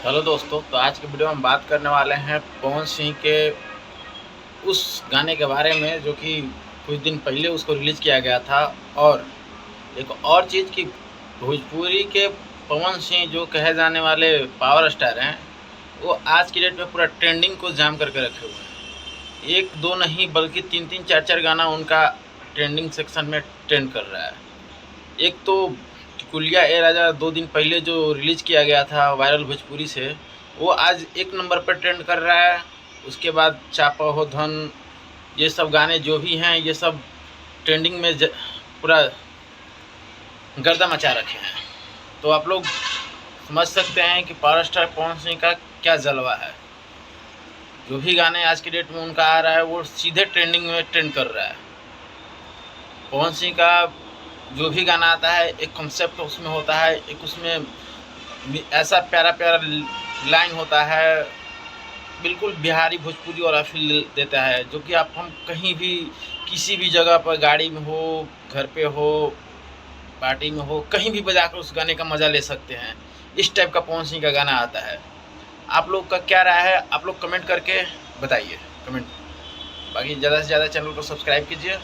Hello दोस्तों, तो आज की वीडियो में हम बात करने वाले हैं पवन सिंह के उस गाने के बारे में जो कि कुछ दिन पहले उसको रिलीज़ किया गया था। और एक और चीज़ कि भोजपुरी के पवन सिंह जो कहे जाने वाले पावर स्टार हैं, वो आज की डेट में पूरा ट्रेंडिंग को जाम करके रखे हुए हैं। एक दो नहीं बल्कि तीन तीन चार चार गाना उनका ट्रेंडिंग सेक्शन में ट्रेंड कर रहा है। एक तो टिकुलिया ए राजा 2 दिन पहले जो रिलीज़ किया गया था वायरल भोजपुरी से, वो आज एक नंबर पर ट्रेंड कर रहा है। उसके बाद चापा हो धन, ये सब गाने जो भी हैं ये सब ट्रेंडिंग में पूरा गर्दा मचा रखे हैं। तो आप लोग समझ सकते हैं कि पावर स्टार पवन सिंह का क्या जलवा है। जो भी गाने आज की डेट में उनका आ रहा है वो सीधे ट्रेंडिंग में ट्रेंड कर रहा है। पवन सिंह का जो भी गाना आता है एक कॉन्सेप्ट उसमें होता है, एक उसमें ऐसा प्यारा प्यारा लाइन होता है, बिल्कुल बिहारी भोजपुरी वाला फील देता है, जो कि आप हम कहीं भी किसी भी जगह पर गाड़ी में हो, घर पे हो, पार्टी में हो, कहीं भी बजाकर उस गाने का मज़ा ले सकते हैं। इस टाइप का पवन सिंह का गाना आता है। आप लोग का क्या राय है, आप लोग कमेंट करके बताइए। कमेंट बाकी ज़्यादा से ज़्यादा चैनल को सब्सक्राइब कीजिए।